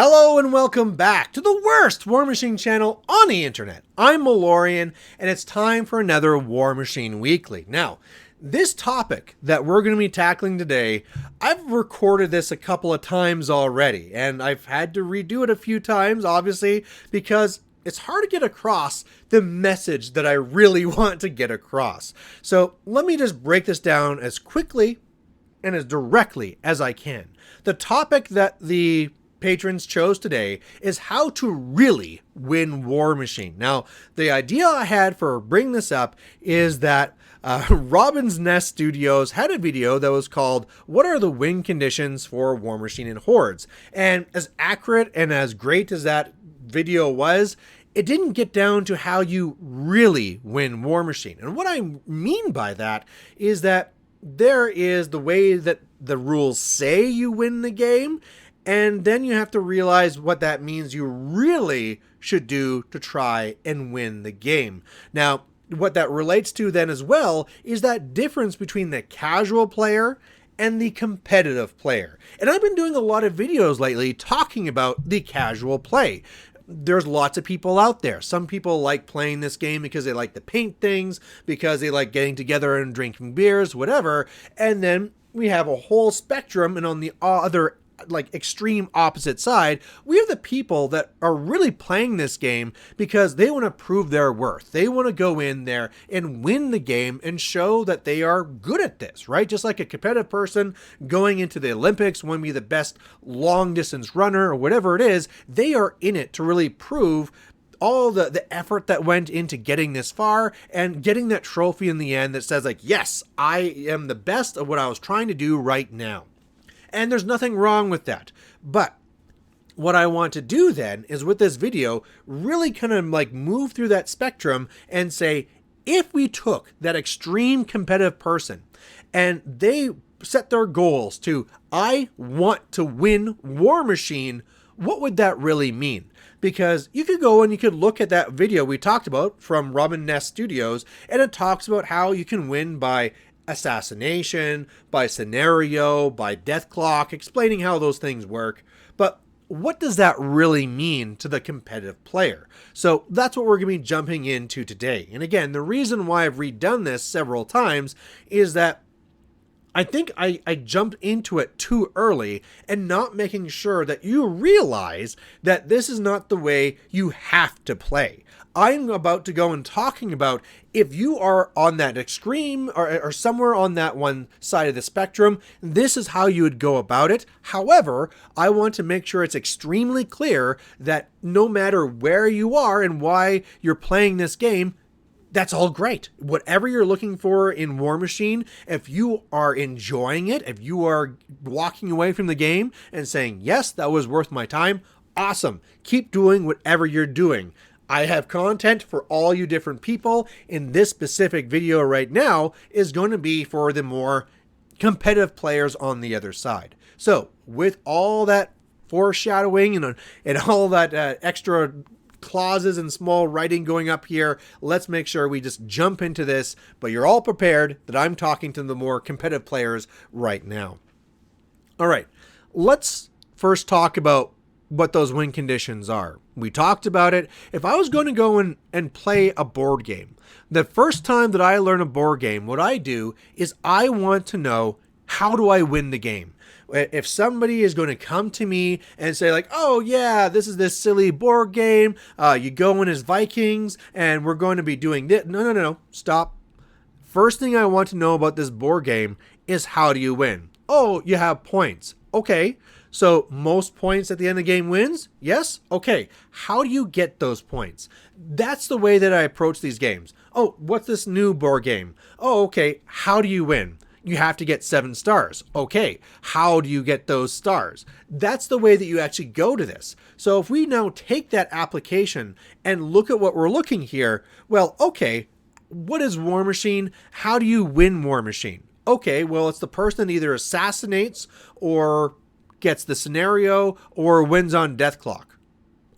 Hello and welcome back to the worst Warmachine channel on the internet. I'm Malorian and it's time for another Warmachine Weekly. Now, this topic that we're going to be tackling today, I've recorded this a couple of times already and I've had to redo it a few times, obviously, because it's hard to get across the message that I really want to get across. So let me just break this down as quickly and as directly as I can. The topic that the patrons chose today is how to really win Warmachine. Now, the idea I had for bringing this up is that Robbins Nest Studios had a video that was called "What are the win conditions for Warmachine and Hordes?" And as accurate and as great as that video was, it didn't get down to how you really win Warmachine. And what I mean by that is that there is the way that the rules say you win the game, and then you have to realize what that means you really should do to try and win the game. Now, what that relates to then as well is that difference between the casual player and the competitive player. And I've been doing a lot of videos lately talking about the casual play. There's lots of people out there. Some people like playing this game because they like to paint things, because they like getting together and drinking beers, whatever. And then we have a whole spectrum, and on the other extreme opposite side, we have the people that are really playing this game because they want to prove their worth. They want to go in there and win the game and show that they are good at this, right? Just like a competitive person going into the Olympics, want to be the best long distance runner or whatever it is, they are in it to really prove all the effort that went into getting this far and getting that trophy in the end that says like, yes, I am the best of what I was trying to do right now. And there's nothing wrong with that. But what I want to do then is with this video, really kind of like move through that spectrum and say, if we took that extreme competitive person and they set their goals to, I want to win Warmachine, what would that really mean? Because you could go and you could look at that video we talked about from Robbins Nest Studios, and it talks about how you can win by assassination, by scenario, by death clock, explaining how those things work. But what does that really mean to the competitive player? So that's what we're going to be jumping into today. And again, the reason why I've redone this several times is that I think I jumped into it too early and not making sure that you realize that this is not the way you have to play. I'm about to go and talking about if you are on that extreme or somewhere on that one side of the spectrum, this is how you would go about it. However, I want to make sure it's extremely clear that no matter where you are and why you're playing this game, that's all great. Whatever you're looking for in Warmachine, if you are enjoying it, if you are walking away from the game and saying, yes, that was worth my time, awesome. Keep doing whatever you're doing. I have content for all you different people. In this specific video right now is going to be for the more competitive players on the other side. So with all that foreshadowing and all that extra clauses and small writing going up here, let's make sure we just jump into this, but you're all prepared that I'm talking to the more competitive players right now. All right, let's first talk about what those win conditions are. We talked about it. If I was going to go and play a board game, the first time that I learn a board game, what I do is I want to know, how do I win the game? If somebody is going to come to me and say like, oh yeah, this is this silly board game, you go in as Vikings and we're going to be doing this. No, stop. First thing I want to know about this board game is, how do you win? Oh, you have points. Okay, so most points at the end of the game wins? Yes? Okay, how do you get those points? That's the way that I approach these games. Oh, what's this new board game? Oh, okay, how do you win? You have to get 7 stars. Okay, how do you get those stars? That's the way that you actually go to this. So if we now take that application and look at what we're looking here, well, okay, what is Warmachine? How do you win Warmachine? Okay, well, it's the person that either assassinates or gets the scenario or wins on death clock.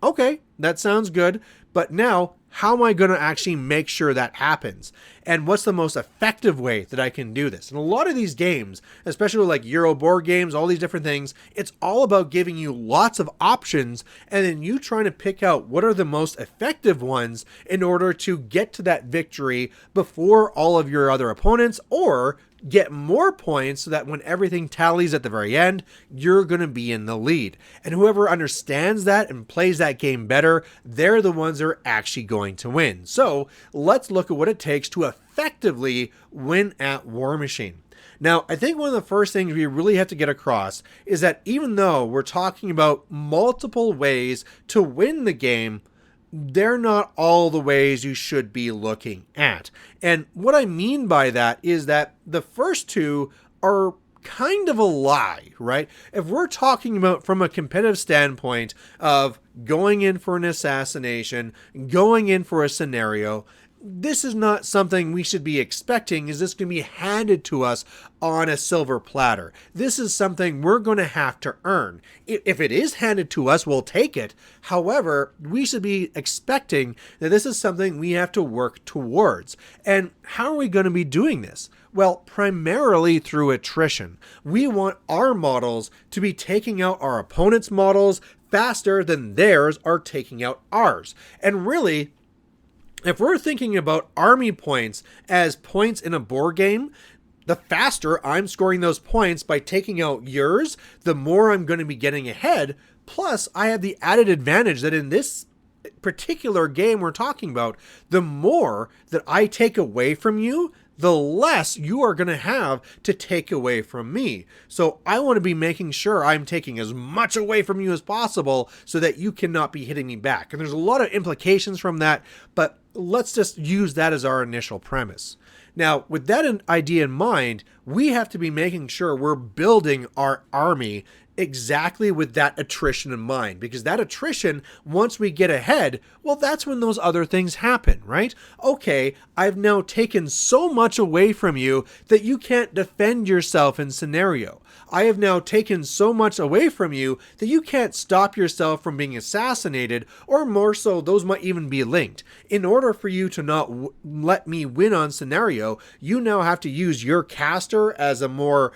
Okay, that sounds good. But now, how am I going to actually make sure that happens? and what's the most effective way that I can do this. And a lot of these games, especially like Euro board games, all these different things, it's all about giving you lots of options and then you trying to pick out what are the most effective ones in order to get to that victory before all of your other opponents, or get more points so that when everything tallies at the very end, you're going to be in the lead. And whoever understands that and plays that game better, they're the ones that are actually going to win. So let's look at what it takes to effectively win at Warmachine. Now, I think one of the first things we really have to get across is that even though we're talking about multiple ways to win the game, they're not all the ways you should be looking at. And what I mean by that is that the first two are kind of a lie, right? If we're talking about from a competitive standpoint of going in for an assassination, going in for a scenario, this is not something we should be expecting. Is this going to be handed to us on a silver platter? This is something we're going to have to earn. If it is handed to us, we'll take it. However, we should be expecting that this is something we have to work towards. And how are we going to be doing this? Well, primarily through attrition. We want our models to be taking out our opponent's models faster than theirs are taking out ours. And really, if we're thinking about army points as points in a board game, the faster I'm scoring those points by taking out yours, the more I'm going to be getting ahead. Plus, I have the added advantage that in this particular game we're talking about, the more that I take away from you, the less you are going to have to take away from me. So I want to be making sure I'm taking as much away from you as possible so that you cannot be hitting me back. And there's a lot of implications from that, but let's just use that as our initial premise. Now, with that idea in mind, we have to be making sure we're building our army exactly with that attrition in mind, because that attrition, once we get ahead, well, that's when those other things happen, right? Okay, I've now taken so much away from you that you can't defend yourself in scenario. I have now taken so much away from you that you can't stop yourself from being assassinated, or more so, those might even be linked. In order for you to not let me win on scenario, you now have to use your caster as a more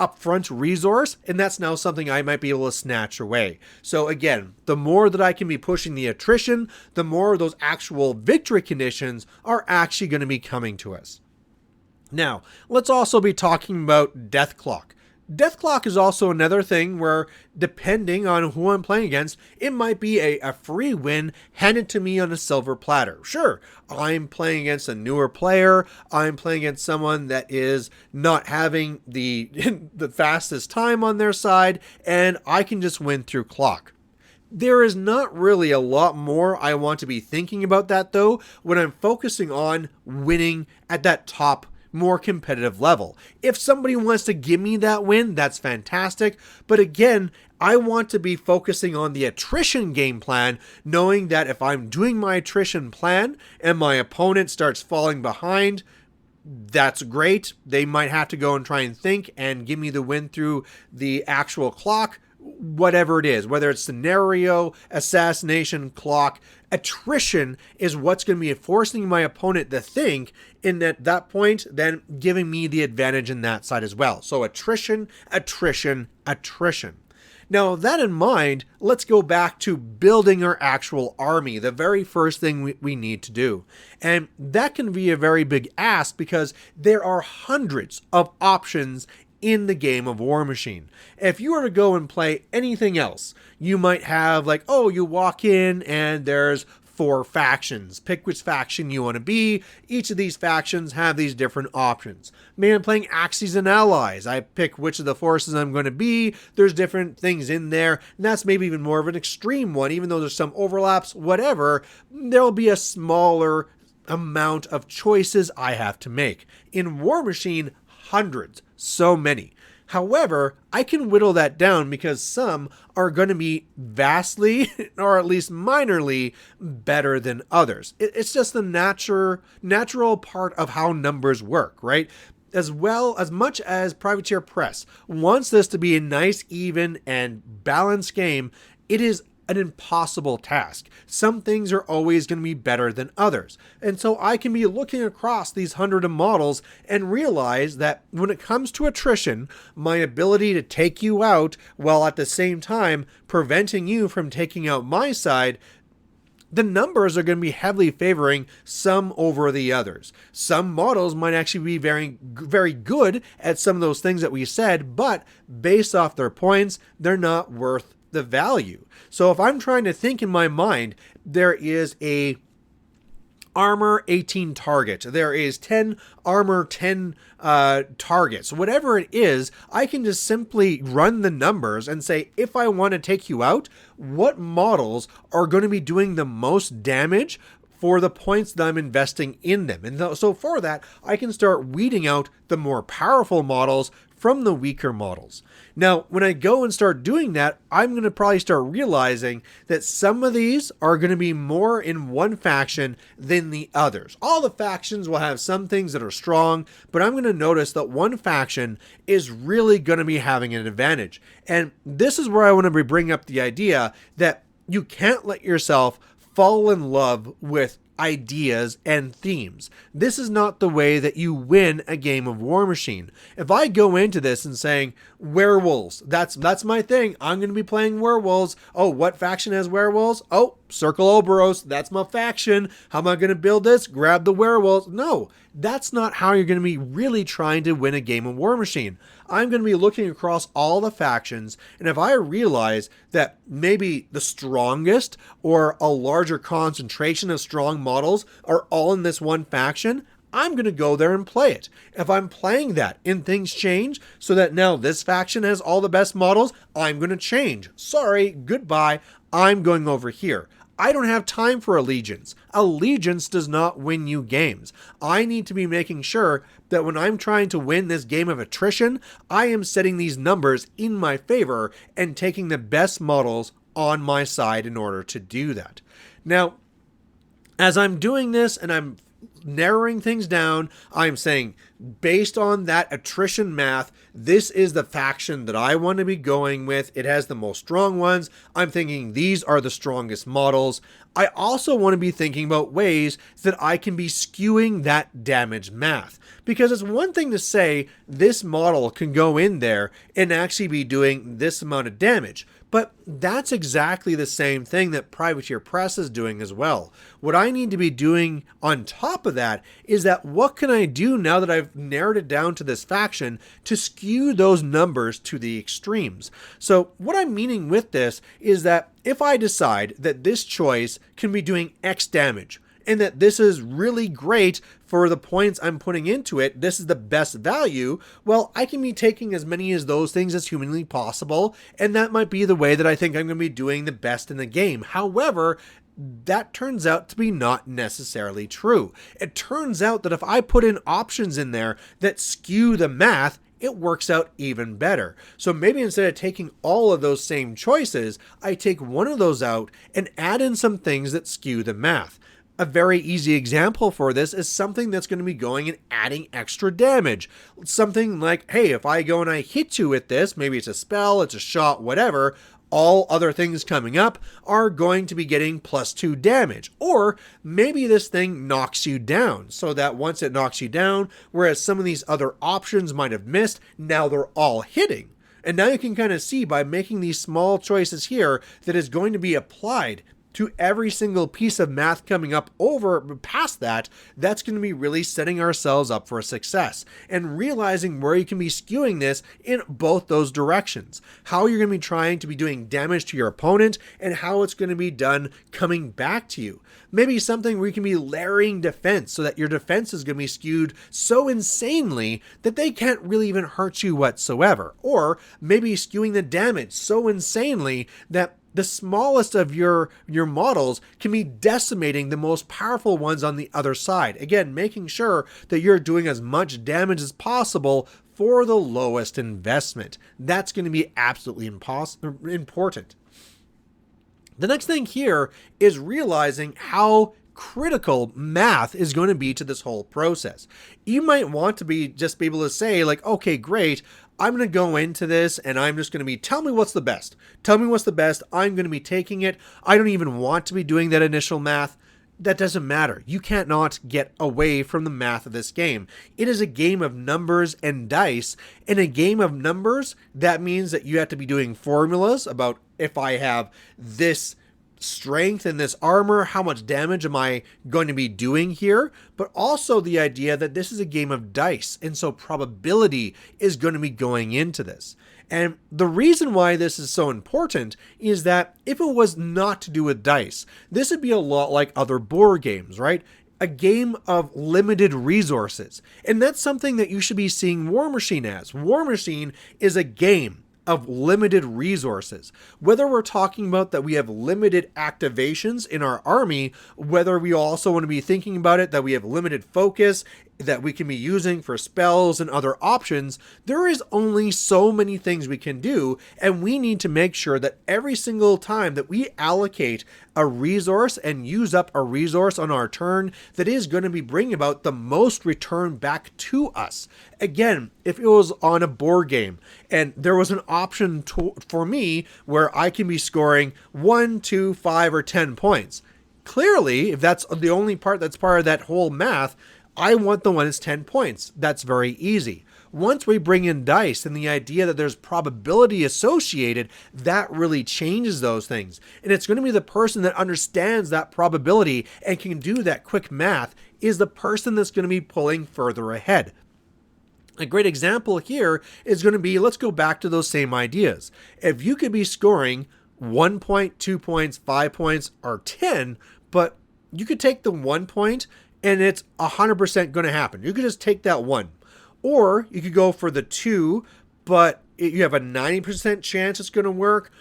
upfront resource, and that's now something I might be able to snatch away. So again, the more that I can be pushing the attrition, the more those actual victory conditions are actually going to be coming to us. Now, let's also be talking about Death Clock. Death Clock is also another thing where, depending on who I'm playing against, it might be a free win handed to me on a silver platter. Sure, I'm playing against a newer player, I'm playing against someone that is not having the fastest time on their side, and I can just win through clock. There is not really a lot more I want to be thinking about that, though, when I'm focusing on winning at that top more competitive level. If somebody wants to give me that win, that's fantastic. But again, I want to be focusing on the attrition game plan, knowing that if I'm doing my attrition plan and my opponent starts falling behind, that's great. They might have to go and try and think and give me the win through the actual clock. Whatever it is, whether it's scenario, assassination, clock, attrition is what's going to be forcing my opponent to think, and at that point, then giving me the advantage in that side as well. So attrition, attrition, attrition. Now, that in mind, let's go back to building our actual army, the very first thing we need to do. And that can be a very big ask because there are hundreds of options in the game of Warmachine. If you were to go and play anything else, you might have like, oh, you walk in and there's 4 factions. Pick which faction you want to be. Each of these factions have these different options. Maybe I'm playing Axes and Allies. I pick which of the forces I'm going to be. There's different things in there. And that's maybe even more of an extreme one. Even though there's some overlaps, whatever, there'll be a smaller amount of choices I have to make. In Warmachine, hundreds. So many. However, I can whittle that down because some are going to be vastly, or at least minorly, better than others. It's just the natural part of how numbers work, right? As much as Privateer Press wants this to be a nice, even, and balanced game, it is an impossible task. Some things are always going to be better than others. And so I can be looking across these hundreds of models and realize that when it comes to attrition, my ability to take you out while at the same time preventing you from taking out my side, the numbers are going to be heavily favoring some over the others. Some models might actually be very, very good at some of those things that we said, but based off their points, they're not worth the value. So if I'm trying to think in my mind, there is a armor 18 target, there is 10 armor 10 targets, whatever it is, I can just simply run the numbers and say, if I want to take you out, what models are going to be doing the most damage for the points that I'm investing in them. And so for that, I can start weeding out the more powerful models from the weaker models. Now, when I go and start doing that, I'm going to probably start realizing that some of these are going to be more in one faction than the others. All the factions will have some things that are strong, but I'm going to notice that one faction is really going to be having an advantage. And this is where I want to bring up the idea that you can't let yourself fall in love with ideas and themes. This is not the way that you win a game of Warmachine. If I go into this and saying werewolves, that's my thing. I'm going to be playing werewolves. Oh, what faction has werewolves? Oh, Circle Oberos, that's my faction. How am I going to build this? Grab the werewolves. No, that's not how you're going to be really trying to win a game of Warmachine. I'm going to be looking across all the factions, and if I realize that maybe the strongest or a larger concentration of strong models are all in this one faction, I'm going to go there and play it. If I'm playing that and things change so that now this faction has all the best models, I'm going to change. Sorry, goodbye, I'm going over here. I don't have time for allegiance. Allegiance does not win you games. I need to be making sure that when I'm trying to win this game of attrition, I am setting these numbers in my favor and taking the best models on my side in order to do that. Now, as I'm doing this and I'm narrowing things down, I'm saying, based on that attrition math, this is the faction that I want to be going with. It has the most strong ones. I'm thinking these are the strongest models. I also want to be thinking about ways that I can be skewing that damage math. Because it's one thing to say this model can go in there and actually be doing this amount of damage. But that's exactly the same thing that Privateer Press is doing as well. What I need to be doing on top of that is that what can I do now that I've narrowed it down to this faction to skew those numbers to the extremes? So what I'm meaning with this is that if I decide that this choice can be doing X damage, and that this is really great for the points I'm putting into it, this is the best value, well, I can be taking as many of those things as humanly possible, and that might be the way that I think I'm going to be doing the best in the game. However, that turns out to be not necessarily true. It turns out that if I put in options in there that skew the math, it works out even better. So maybe instead of taking all of those same choices, I take one of those out and add in some things that skew the math. A very easy example for this is something that's going to be going and adding extra damage. Something like, hey, if I go and I hit you with this, maybe it's a spell, it's a shot, whatever, all other things coming up are going to be getting +2 damage. Or maybe this thing knocks you down, so that once it knocks you down, whereas some of these other options might have missed, now they're all hitting. And now you can kind of see by making these small choices here that is going to be applied to every single piece of math coming up over past that, that's going to be really setting ourselves up for success and realizing where you can be skewing this in both those directions. How you're going to be trying to be doing damage to your opponent and how it's going to be done coming back to you. Maybe something where you can be layering defense so that your defense is going to be skewed so insanely that they can't really even hurt you whatsoever. Or maybe skewing the damage so insanely that the smallest of your models can be decimating the most powerful ones on the other side. Again, making sure that you're doing as much damage as possible for the lowest investment. That's going to be absolutely important. The next thing here is realizing how critical math is going to be to this whole process. You might want to just be able to say like, okay, great, I'm going to go into this and I'm just going to be, tell me what's the best. Tell me what's the best. I'm going to be taking it. I don't even want to be doing that initial math. That doesn't matter. You can't not get away from the math of this game. It is a game of numbers and dice. In a game of numbers, that means that you have to be doing formulas about if I have this strength and this armor, how much damage am I going to be doing here? But also the idea that this is a game of dice, and so probability is going to be going into this. And the reason why this is so important is that if it was not to do with dice, this would be a lot like other board games, right? A game of limited resources. And that's something that you should be seeing Warmachine as. Warmachine is a game of limited resources. Whether we're talking about that we have limited activations in our army, whether we also want to be thinking about it that we have limited focus that we can be using for spells and other options, there is only so many things we can do, and we need to make sure that every single time that we allocate a resource and use up a resource on our turn that is going to be bringing about the most return back to us. Again, if it was on a board game and there was an option for me where I can be scoring 1, 2, 5, or 10 points, clearly, if that's the only part that's part of that whole math, I want the one that's 10 points. That's very easy. Once we bring in dice and the idea that there's probability associated, that really changes those things. And it's going to be the person that understands that probability and can do that quick math is the person that's going to be pulling further ahead. A great example here is going to be, let's go back to those same ideas. If you could be scoring 1 point, 2 points, 5 points, or 10, but you could take the 1 point and it's 100% going to happen. You could just take that 1. Or you could go for the 2, but you have a 90% chance it's going to work.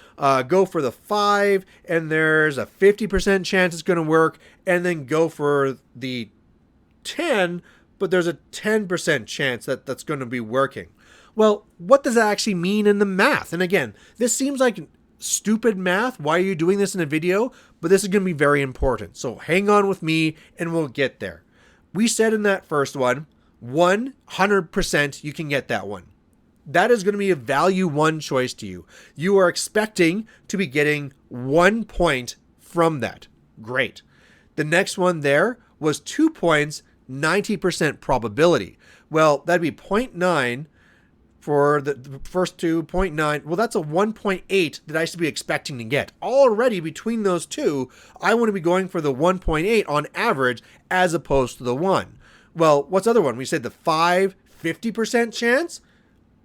Go for the 5, and there's a 50% chance it's going to work. And then go for the 10, but there's a 10% chance that that's going to be working. Well, what does that actually mean in the math? And again, this seems like stupid math. Why are you doing this in a video? But this is going to be very important. So hang on with me and we'll get there. We said in that first one, 100% you can get that one. That is going to be a value 1 choice to you. You are expecting to be getting 1 point from that. Great. The next one there was 2 points, 90% probability. Well, that'd be 0.9 for the first 2, 0.9. Well, that's a 1.8 that I should be expecting to get. Already between those two, I want to be going for the 1.8 on average as opposed to the 1. Well, what's the other one? We said the 5, 50% chance.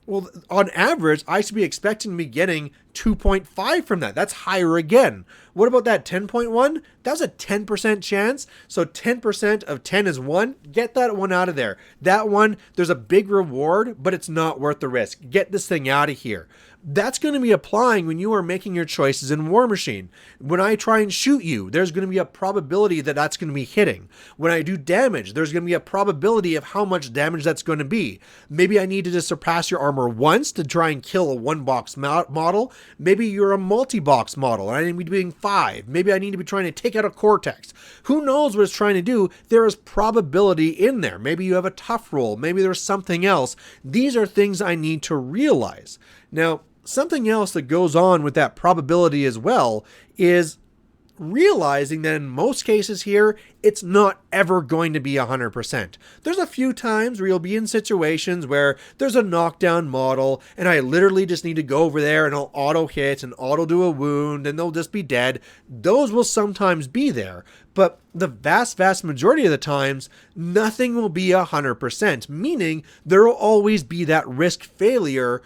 Well, on average, I should be expecting to be getting 2.5 from that. That's higher again. What about that 10.1? That's a 10% chance. So 10% of 10 is 1. Get that one out of there. That one, there's a big reward, but it's not worth the risk. Get this thing out of here. That's going to be applying when you are making your choices in Warmachine. When I try and shoot you, there's going to be a probability that that's going to be hitting. When I do damage, there's going to be a probability of how much damage that's going to be. Maybe I need to just surpass your armor once to try and kill a 1-box model. Maybe you're a multi-box model and I need to be doing 5. Maybe I need to be trying to take out a cortex. Who knows what it's trying to do? There is probability in there. Maybe you have a tough roll. Maybe there's something else. These are things I need to realize. Now, something else that goes on with that probability as well is realizing that in most cases here, it's not ever going to be 100%. There's a few times where you'll be in situations where there's a knockdown model and I literally just need to go over there and I'll auto hit and auto do a wound and they'll just be dead. Those will sometimes be there, but the vast majority of the times, nothing will be 100%, meaning there will always be that risk failure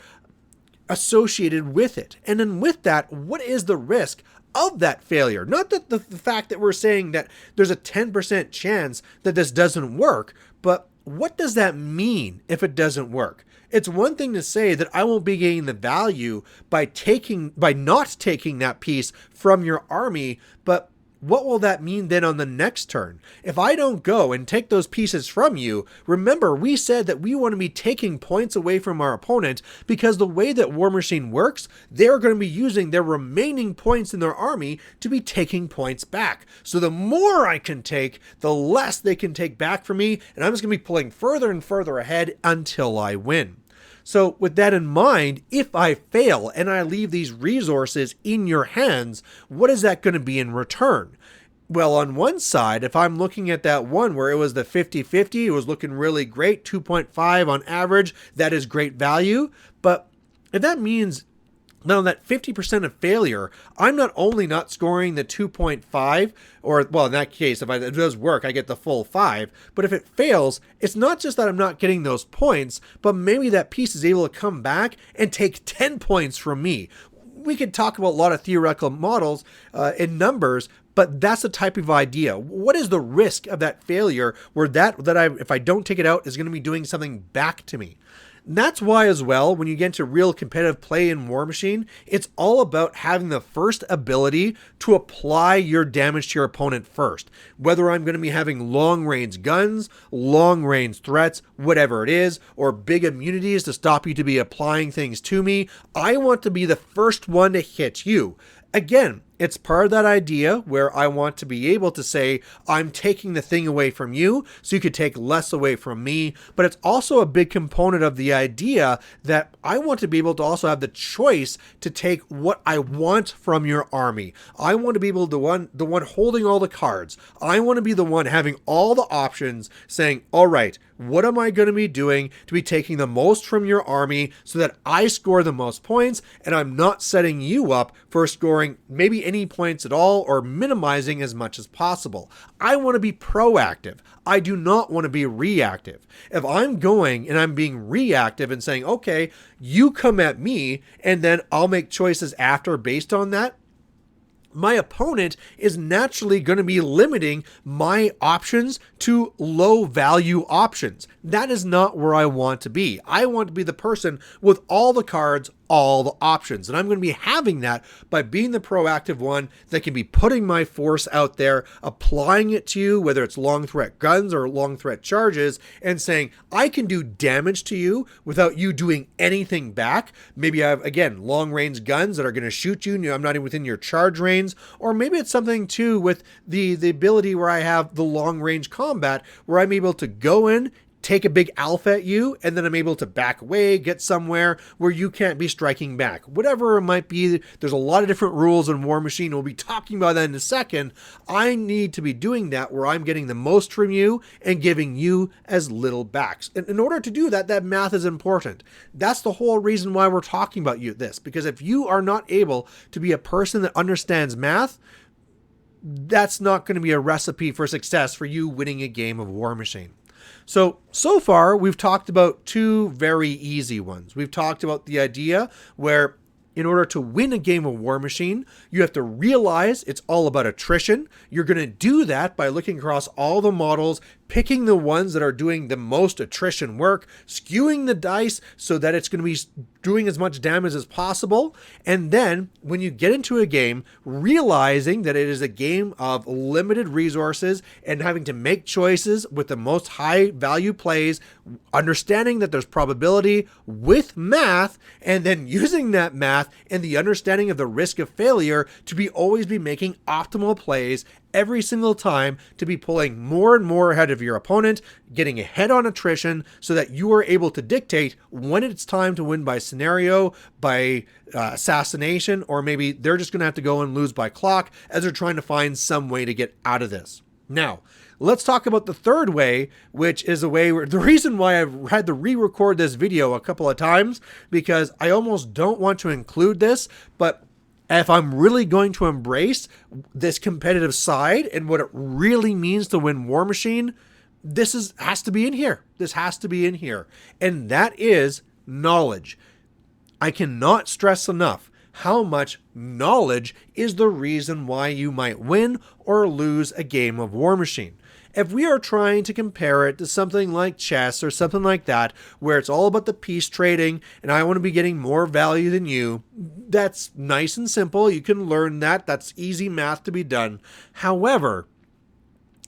associated with it. And then with that, what is the risk of that failure? Not that the fact that we're saying that there's a 10% chance that this doesn't work, but what does that mean if it doesn't work? It's one thing to say that I won't be getting the value by not taking that piece from your army, but what will that mean then on the next turn? If I don't go and take those pieces from you, remember we said that we want to be taking points away from our opponent because the way that Warmachine works, they're going to be using their remaining points in their army to be taking points back. So the more I can take, the less they can take back from me, and I'm just going to be pulling further and further ahead until I win. So with that in mind, if I fail and I leave these resources in your hands, what is that going to be in return? Well, on one side, if I'm looking at that one where it was the 50-50, it was looking really great, 2.5 on average, that is great value. But if that means now that 50% of failure, I'm not only not scoring the 2.5, or, well, in that case, if it does work, I get the full 5. But if it fails, it's not just that I'm not getting those points, but maybe that piece is able to come back and take 10 points from me. We could talk about a lot of theoretical models in numbers, but that's the type of idea. What is the risk of that failure where if I don't take it out, is going to be doing something back to me? And that's why as well, when you get into real competitive play in Warmachine, it's all about having the first ability to apply your damage to your opponent first. Whether I'm going to be having long range guns, long range threats, whatever it is, or big immunities to stop you to be applying things to me, I want to be the first one to hit you. Again, it's part of that idea where I want to be able to say, I'm taking the thing away from you, so you could take less away from me. But it's also a big component of the idea that I want to be able to also have the choice to take what I want from your army. I want to be able to the one holding all the cards. I want to be the one having all the options, saying, all right, what am I going to be doing to be taking the most from your army so that I score the most points, and I'm not setting you up for scoring maybe any points at all or minimizing as much as possible. I want to be proactive. I do not want to be reactive. If I'm going and I'm being reactive and saying, okay, you come at me and then I'll make choices after based on that, my opponent is naturally going to be limiting my options to low value options. That is not where I want to be. I want to be the person with all the cards, all the options. And I'm going to be having that by being the proactive one that can be putting my force out there, applying it to you, whether it's long threat guns or long threat charges, and saying, I can do damage to you without you doing anything back. Maybe I have, again, long range guns that are going to shoot you and I'm not even within your charge range. Or maybe it's something too with the ability where I have the long range combat where I'm able to go in, take a big alpha at you, and then I'm able to back away, get somewhere where you can't be striking back. Whatever it might be, there's a lot of different rules in Warmachine. We'll be talking about that in a second. I need to be doing that where I'm getting the most from you and giving you as little back. And in order to do that, that math is important. That's the whole reason why we're talking about this, because if you are not able to be a person that understands math, that's not going to be a recipe for success for you winning a game of Warmachine. So far, we've talked about two very easy ones. We've talked about the idea where in order to win a game of Warmachine, you have to realize it's all about attrition. You're going to do that by looking across all the models, picking the ones that are doing the most attrition work, skewing the dice so that it's going to be doing as much damage as possible. And then when you get into a game, realizing that it is a game of limited resources and having to make choices with the most high value plays, understanding that there's probability with math, and then using that math and the understanding of the risk of failure to always be making optimal plays every single time, to be pulling more and more ahead of your opponent, getting ahead on attrition so that you are able to dictate when it's time to win by scenario, by assassination, or maybe they're just going to have to go and lose by clock as they're trying to find some way to get out of this. Now, let's talk about the third way, which is a way where the reason why I've had to re-record this video a couple of times, because I almost don't want to include this, but if I'm really going to embrace this competitive side and what it really means to win Warmachine, this has to be in here. This has to be in here. And that is knowledge. I cannot stress enough how much knowledge is the reason why you might win or lose a game of Warmachine. If we are trying to compare it to something like chess or something like that, where it's all about the piece trading and I want to be getting more value than you, that's nice and simple. You can learn that. That's easy math to be done. However,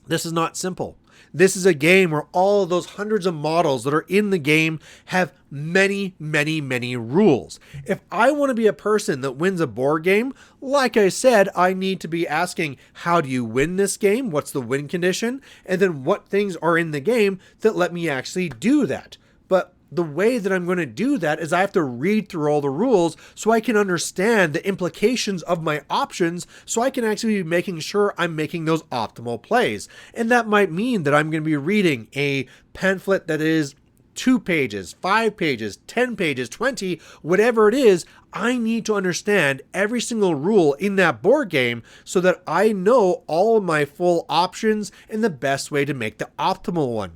this is not simple. This is a game where all of those hundreds of models that are in the game have many, many, many rules. If I want to be a person that wins a board game, like I said, I need to be asking, how do you win this game? What's the win condition? And then what things are in the game that let me actually do that? But the way that I'm going to do that is I have to read through all the rules so I can understand the implications of my options, so I can actually be making sure I'm making those optimal plays. And that might mean that I'm going to be reading a pamphlet that is 2 pages, 5 pages, 10 pages, 20, whatever it is. I need to understand every single rule in that board game so that I know all of my full options and the best way to make the optimal one.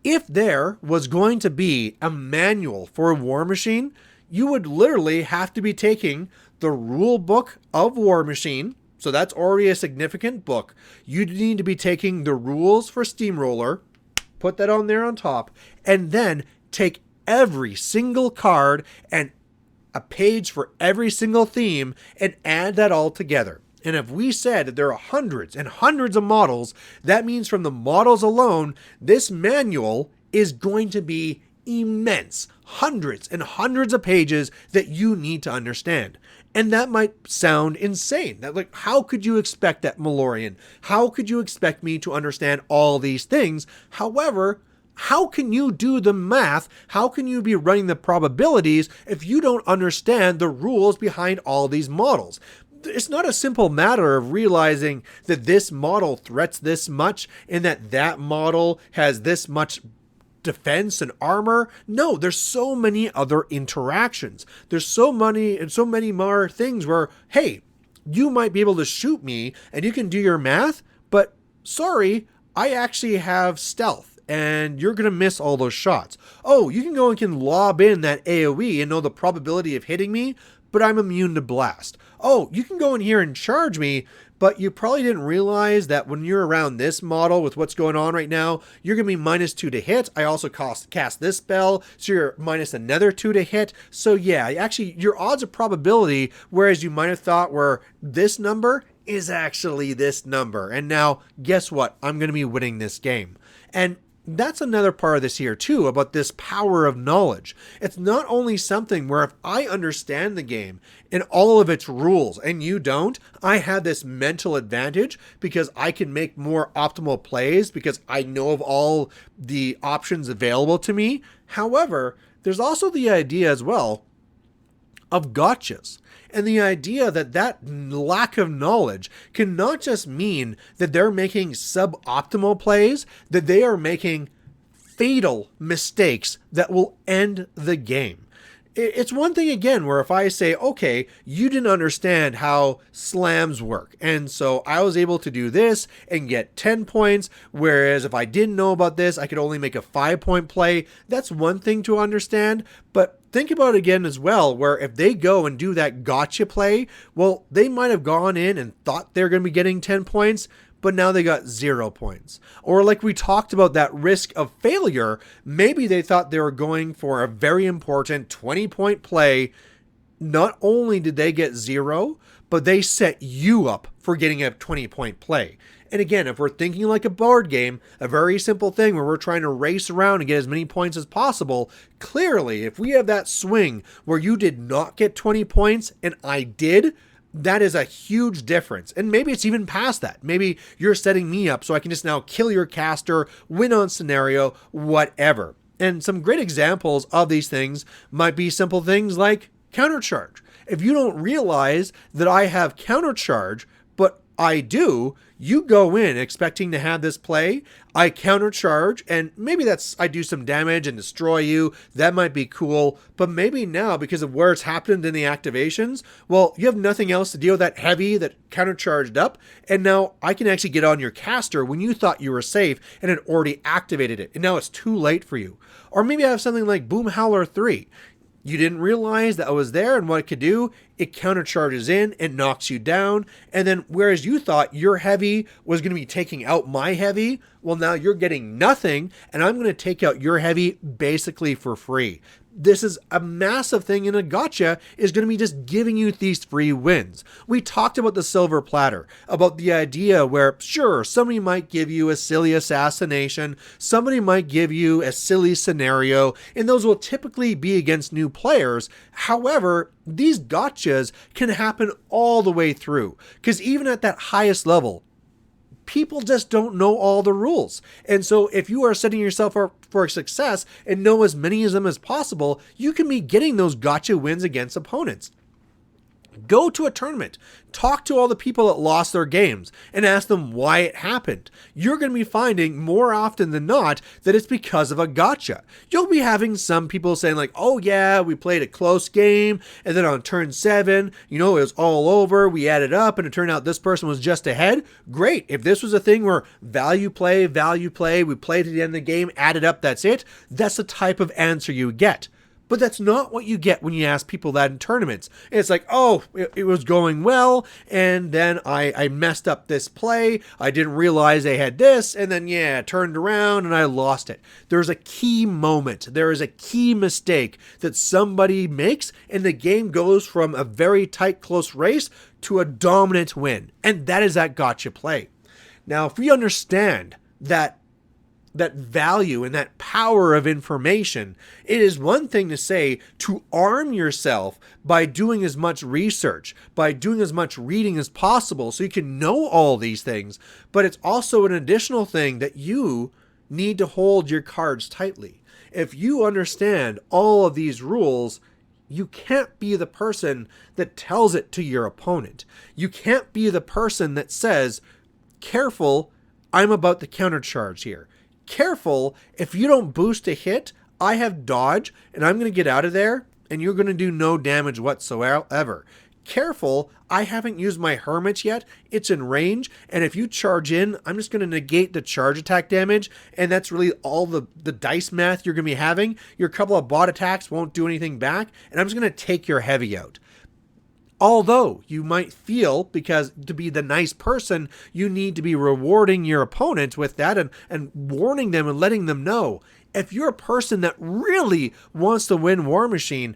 If there was going to be a manual for a Warmachine, you would literally have to be taking the rule book of Warmachine. So that's already a significant book. You'd need to be taking the rules for Steamroller, put that on there on top, and then take every single card and a page for every single theme and add that all together. And if we said that there are hundreds and hundreds of models, that means from the models alone, this manual is going to be immense. Hundreds and hundreds of pages that you need to understand. And that might sound insane. That, like, how could you expect that, Malorian? How could you expect me to understand all these things? However, how can you do the math? How can you be running the probabilities if you don't understand the rules behind all these models? It's not a simple matter of realizing that this model threats this much and that that model has this much defense and armor. No, there's so many other interactions. There's so many and so many more things where, hey, you might be able to shoot me and you can do your math, but sorry, I actually have stealth and you're going to miss all those shots. Oh, you can go and can lob in that AoE and know the probability of hitting me, but I'm immune to blast. Oh, you can go in here and charge me, but you probably didn't realize that when you're around this model with what's going on right now, you're going to be -2 to hit. I also cast this spell, so you're minus another 2 to hit. So yeah, actually your odds of probability, whereas you might have thought were this number, is actually this number. And now guess what? I'm going to be winning this game. And that's another part of this here too, about this power of knowledge. It's not only something where if I understand the game and all of its rules and you don't, I have this mental advantage because I can make more optimal plays because I know of all the options available to me. However, there's also the idea as well of gotchas. And the idea that that lack of knowledge can not just mean that they're making suboptimal plays, that they are making fatal mistakes that will end the game. It's one thing again where if I say, okay, you didn't understand how slams work, and so I was able to do this and get 10 points, whereas if I didn't know about this, I could only make a 5-point play. That's one thing to understand, but think about it again as well, where if they go and do that gotcha play, well, they might have gone in and thought they're going to be getting 10 points, but now they got 0 points. Or like we talked about that risk of failure, maybe they thought they were going for a very important 20-point play. Not only did they get 0, but they set you up for getting a 20-point play. And again, if we're thinking like a board game, a very simple thing where we're trying to race around and get as many points as possible, clearly, if we have that swing where you did not get 20 points and I did, that is a huge difference. And maybe it's even past that. Maybe you're setting me up so I can just now kill your caster, win on scenario, whatever. And some great examples of these things might be simple things like countercharge. If you don't realize that I have countercharge, but I do, you go in expecting to have this play, I countercharge, and maybe that's I do some damage and destroy you. That might be cool, but maybe now because of where it's happened in the activations, well, you have nothing else to deal with that heavy that countercharged up, and now I can actually get on your caster when you thought you were safe and had already activated it, and now it's too late for you. Or maybe I have something like Boom Howler 3. You didn't realize that I was there and what it could do. It countercharges in and knocks you down. And then whereas you thought your heavy was going to be taking out my heavy, well, now you're getting nothing and I'm going to take out your heavy basically for free. This is a massive thing in a gotcha is going to be just giving you these free wins. We talked about the silver platter, about the idea where, sure, somebody might give you a silly assassination, somebody might give you a silly scenario, and those will typically be against new players. However, these gotchas can happen all the way through, because even at that highest level, people just don't know all the rules. And so if you are setting yourself up for success and know as many of them as possible, you can be getting those gotcha wins against opponents. Go to a tournament, talk to all the people that lost their games, and ask them why it happened. You're going to be finding more often than not that it's because of a gotcha. You'll be having some people saying like, oh yeah, we played a close game, and then on turn 7, it was all over, we added up, and it turned out this person was just ahead. Great. If this was a thing where value play, we played to the end of the game, added up, that's it, that's the type of answer you get. But that's not what you get when you ask people that in tournaments. It's like, oh, it was going well, and then I messed up this play, I didn't realize I had this, and then, it turned around and I lost it. There's a key moment. There is a key mistake that somebody makes, and the game goes from a very tight, close race to a dominant win. And that is that gotcha play. Now, if we understand that value and that power of information, it is one thing to say to arm yourself by doing as much research, by doing as much reading as possible so you can know all these things, but it's also an additional thing that you need to hold your cards tightly. If you understand all of these rules, you can't be the person that tells it to your opponent. You can't be the person that says, careful, I'm about to countercharge here. Careful, if you don't boost a hit, I have dodge and I'm going to get out of there and you're going to do no damage whatsoever. Careful, I haven't used my hermit yet, it's in range, and if you charge in, I'm just going to negate the charge attack damage, and that's really all the dice math you're going to be having. Your couple of bot attacks won't do anything back, and I'm just going to take your heavy out. Although you might feel, because to be the nice person, you need to be rewarding your opponent with that and warning them and letting them know. If you're a person that really wants to win Warmachine,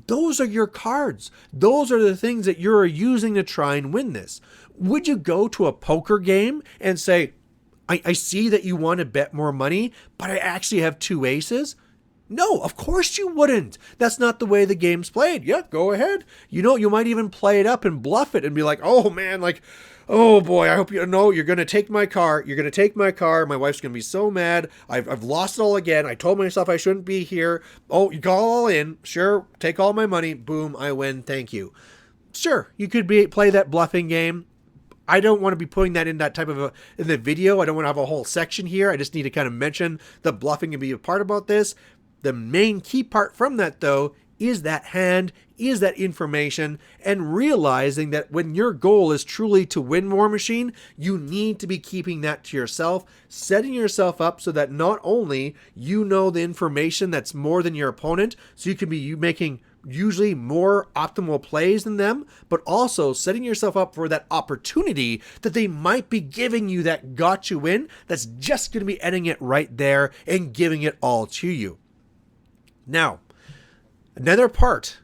those are your cards. Those are the things that you're using to try and win this. Would you go to a poker game and say, I see that you want to bet more money, but I actually have 2 aces? No, of course you wouldn't. That's not the way the game's played. Yeah, go ahead. You might even play it up and bluff it and be like, oh man, oh boy, I hope you know you're going to take my car. You're going to take my car. My wife's going to be so mad. I've lost it all again. I told myself I shouldn't be here. Oh, you go all in. Sure, take all my money. Boom, I win. Thank you. Sure, you could play that bluffing game. I don't want to be putting that in that type of in the video. I don't want to have a whole section here. I just need to kind of mention the bluffing and be a part about this. The main key part from that, though, is that hand, is that information, and realizing that when your goal is truly to win Warmachine, you need to be keeping that to yourself, setting yourself up so that not only you know the information that's more than your opponent, so you can be making usually more optimal plays than them, but also setting yourself up for that opportunity that they might be giving you that got you in, that's just going to be ending it right there and giving it all to you. Now, another part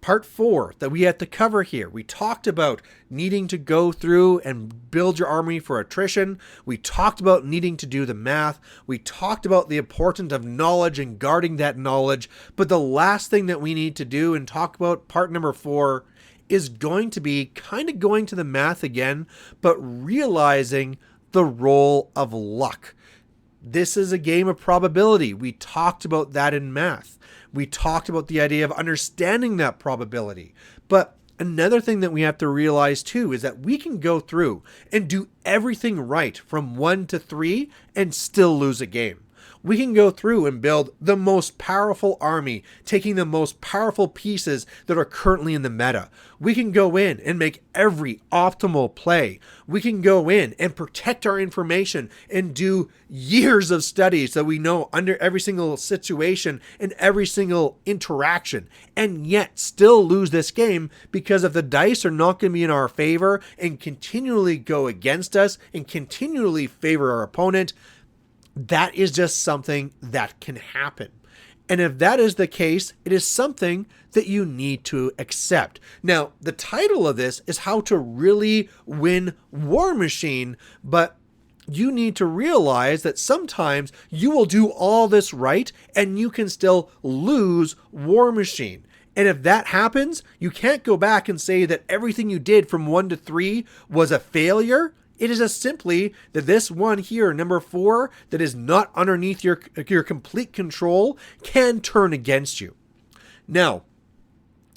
4 that we have to cover here. We talked about needing to go through and build your army for attrition. We talked about needing to do the math. We talked about the importance of knowledge and guarding that knowledge. But the last thing that we need to do and talk about, part number 4, is going to be kind of going to the math again, but realizing the role of luck. This is a game of probability. We talked about that in math. We talked about the idea of understanding that probability. But another thing that we have to realize too is that we can go through and do everything right from 1 to 3 and still lose a game. We can go through and build the most powerful army, taking the most powerful pieces that are currently in the meta. We can go in and make every optimal play. We can go in and protect our information and do years of studies that we know under every single situation and every single interaction, and yet still lose this game because if the dice are not going to be in our favor and continually go against us and continually favor our opponent, that is just something that can happen. And if that is the case, it is something that you need to accept. Now, the title of this is How to Really Win Warmachine, but you need to realize that sometimes you will do all this right and you can still lose Warmachine. And if that happens, you can't go back and say that everything you did from 1 to 3 was a failure. It is as simply that this one here, number 4, that is not underneath your complete control, can turn against you. Now,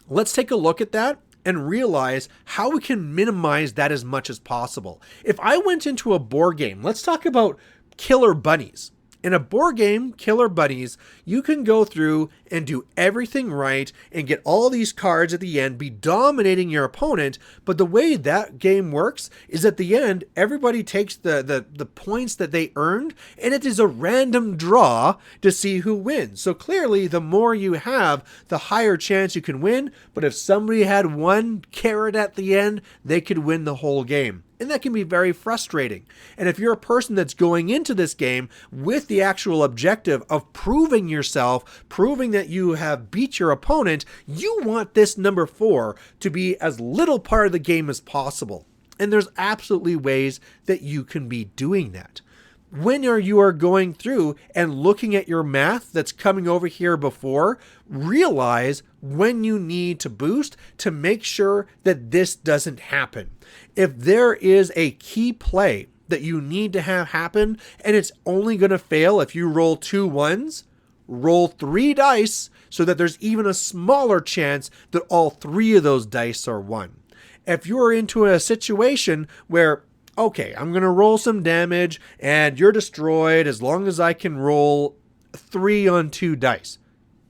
let's take a look at that and realize how we can minimize that as much as possible. If I went into a board game, let's talk about killer bunnies. In a board game, Killer Bunnies, you can go through and do everything right and get all these cards at the end, be dominating your opponent. But the way that game works is at the end, everybody takes the points that they earned, and it is a random draw to see who wins. So clearly, the more you have, the higher chance you can win. But if somebody had one carrot at the end, they could win the whole game. And that can be very frustrating. And if you're a person that's going into this game with the actual objective of proving yourself, proving that you have beat your opponent, you want this number 4 to be as little part of the game as possible. And there's absolutely ways that you can be doing that. When you are going through and looking at your math that's coming over here before, realize when you need to boost to make sure that this doesn't happen. If there is a key play that you need to have happen and it's only going to fail if you roll 2 ones, roll 3 dice so that there's even a smaller chance that all 3 of those dice are 1. If you're into a situation where okay, I'm going to roll some damage and you're destroyed as long as I can roll 3 on 2 dice.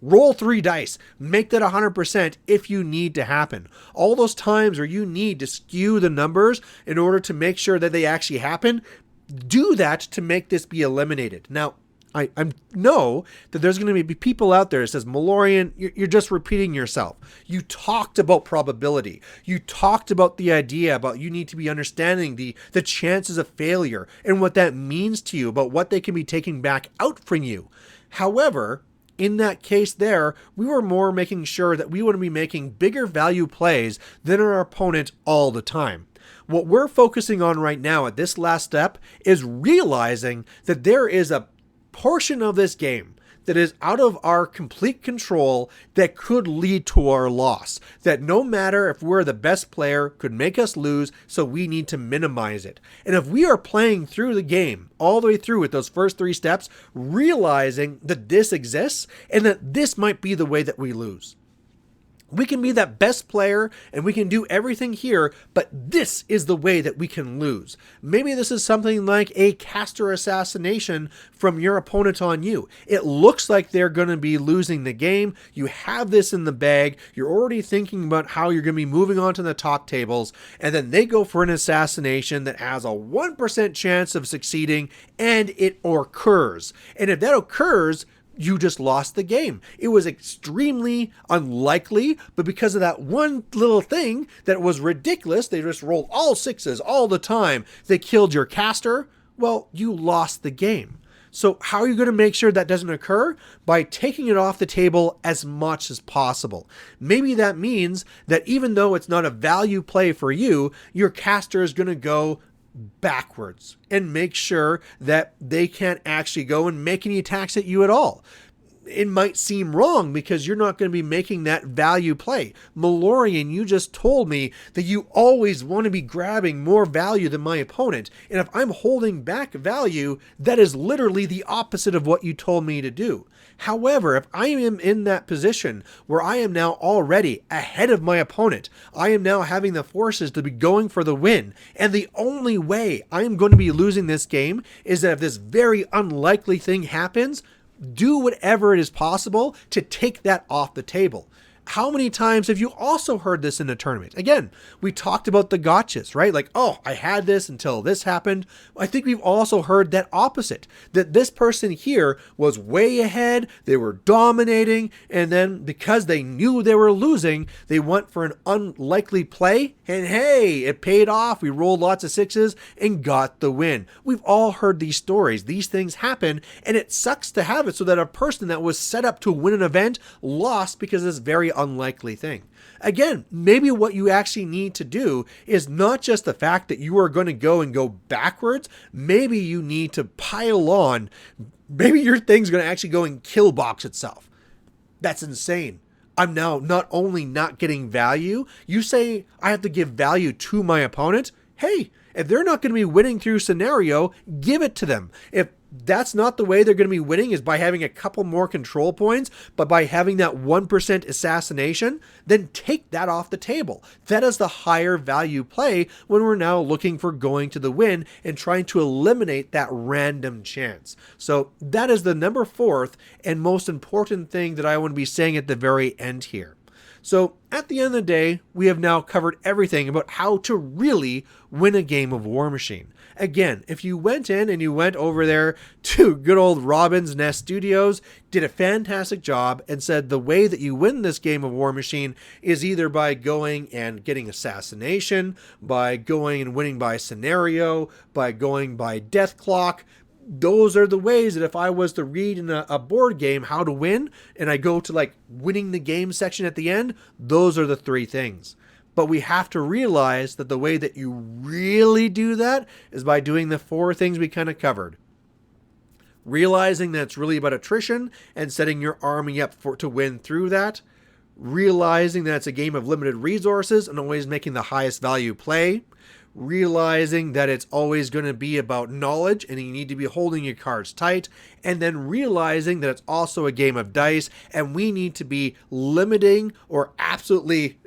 Roll 3 dice. Make that 100% if you need to happen. All those times where you need to skew the numbers in order to make sure that they actually happen, do that to make this be eliminated. Now, I know that there's going to be people out there that says, Malorian, you're just repeating yourself. You talked about probability. You talked about the idea about you need to be understanding the chances of failure and what that means to you, about what they can be taking back out from you. However, in that case there, we were more making sure that we want to be making bigger value plays than our opponent all the time. What we're focusing on right now at this last step is realizing that there is a portion of this game that is out of our complete control that could lead to our loss. That no matter if we're the best player, could make us lose, so we need to minimize it. And if we are playing through the game all the way through with those first 3 steps, realizing that this exists and that this might be the way that we lose. We can be that best player and we can do everything here, but this is the way that we can lose. Maybe this is something like a caster assassination from your opponent on you. It looks like they're going to be losing the game. You have this in the bag. You're already thinking about how you're going to be moving on to the top tables, and then they go for an assassination that has a 1% chance of succeeding, and it occurs. And if that occurs, you just lost the game. It was extremely unlikely, but because of that one little thing that was ridiculous, they just rolled all 6s all the time. They killed your caster. Well, you lost the game. So how are you going to make sure that doesn't occur? By taking it off the table as much as possible. Maybe that means that even though it's not a value play for you, your caster is going to go backwards and make sure that they can't actually go and make any attacks at you at all. It might seem wrong because you're not going to be making that value play. Malorian, you just told me that you always want to be grabbing more value than my opponent. And if I'm holding back value, that is literally the opposite of what you told me to do. However, if I am in that position where I am now already ahead of my opponent, I am now having the forces to be going for the win, and the only way I'm going to be losing this game is that if this very unlikely thing happens, do whatever it is possible to take that off the table. How many times have you also heard this in a tournament? Again, we talked about the gotchas, right? Like, oh, I had this until this happened. I think we've also heard that opposite, that this person here was way ahead, they were dominating, and then because they knew they were losing, they went for an unlikely play, and hey, it paid off. We rolled lots of 6s and got the win. We've all heard these stories. These things happen, and it sucks to have it so that a person that was set up to win an event lost because of this very unlikely thing. Again, maybe what you actually need to do is not just the fact that you are going to go backwards. Maybe you need to pile on. Maybe your thing's going to actually go and kill box itself. That's insane. I'm now not only not getting value, you say I have to give value to my opponent. Hey, If they're not going to be winning through scenario, give it to them. If that's not the way they're going to be winning, is by having a couple more control points, but by having that 1% assassination, then take that off the table. That is the higher value play when we're now looking for going to the win and trying to eliminate that random chance. So that is the number 4th and most important thing that I want to be saying at the very end here. So at the end of the day, we have now covered everything about how to really win a game of Warmachine. Again, if you went in and you went over there to good old Robbins Nest Studios, did a fantastic job, and said the way that you win this game of Warmachine is either by going and getting assassination, by going and winning by scenario, by going by death clock. Those are the ways that if I was to read in a board game how to win, and I go to like winning the game section at the end, those are the 3 things. But we have to realize that the way that you really do that is by doing the 4 things we kind of covered. Realizing that it's really about attrition and setting your army up to win through that. Realizing that it's a game of limited resources and always making the highest value play. Realizing that it's always going to be about knowledge and you need to be holding your cards tight, and then realizing that it's also a game of dice and we need to be limiting or absolutely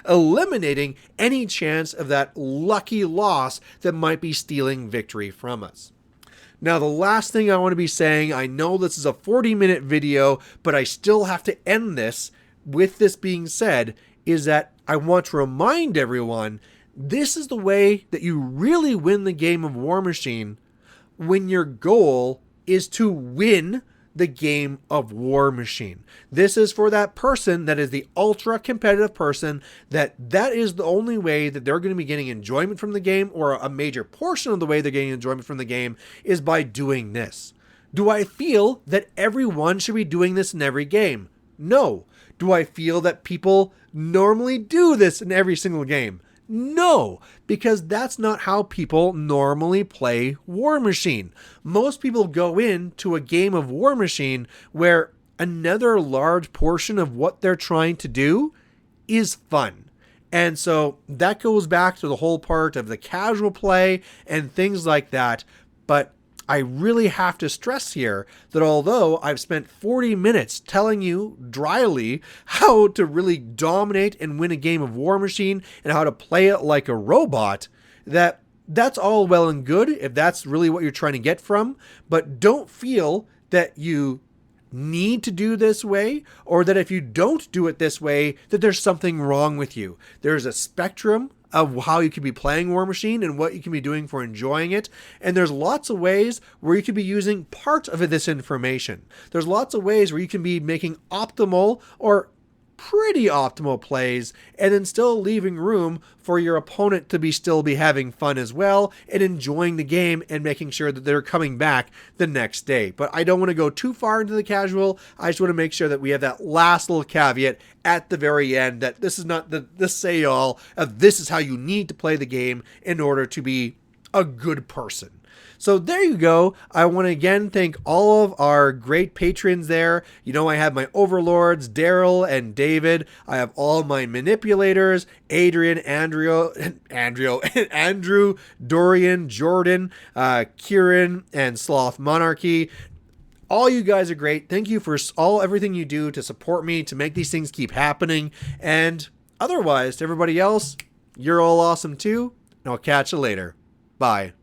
eliminating any chance of that lucky loss that might be stealing victory from us. Now, the last thing I want to be saying, I know this is a 40-minute video, but I still have to end this with this being said, is that I want to remind everyone this is the way that you really win the game of Warmachine when your goal is to win the game of Warmachine. This is for that person that is the ultra competitive person, that is the only way that they're going to be getting enjoyment from the game, or a major portion of the way they're getting enjoyment from the game is by doing this. Do I feel that everyone should be doing this in every game? No. Do I feel that people normally do this in every single game? No, because that's not how people normally play Warmachine. Most people go into a game of Warmachine where another large portion of what they're trying to do is fun. And so that goes back to the whole part of the casual play and things like that. But I really have to stress here that although I've spent 40 minutes telling you dryly how to really dominate and win a game of Warmachine and how to play it like a robot, that's all well and good if that's really what you're trying to get from, but don't feel that you need to do this way, or that if you don't do it this way, that there's something wrong with you. There's a spectrum of how you can be playing Warmachine and what you can be doing for enjoying it. And there's lots of ways where you can be using part of this information. There's lots of ways where you can be making optimal or pretty optimal plays and then still leaving room for your opponent to still be having fun as well and enjoying the game and making sure that they're coming back the next day. But I don't want to go too far into the casual. I just want to make sure that we have that last little caveat at the very end that this is not the say-all of this is how you need to play the game in order to be a good person. So there you go. I want to again thank all of our great patrons there. You know, I have my Overlords, Darrell and David. I have all my Manipulators, Adrian, Andrew, Dorian, Jordan, Kieran, and Sloth Monarchy. All you guys are great. Thank you for everything you do to support me, to make these things keep happening. And otherwise, to everybody else, you're all awesome too. And I'll catch you later. Bye.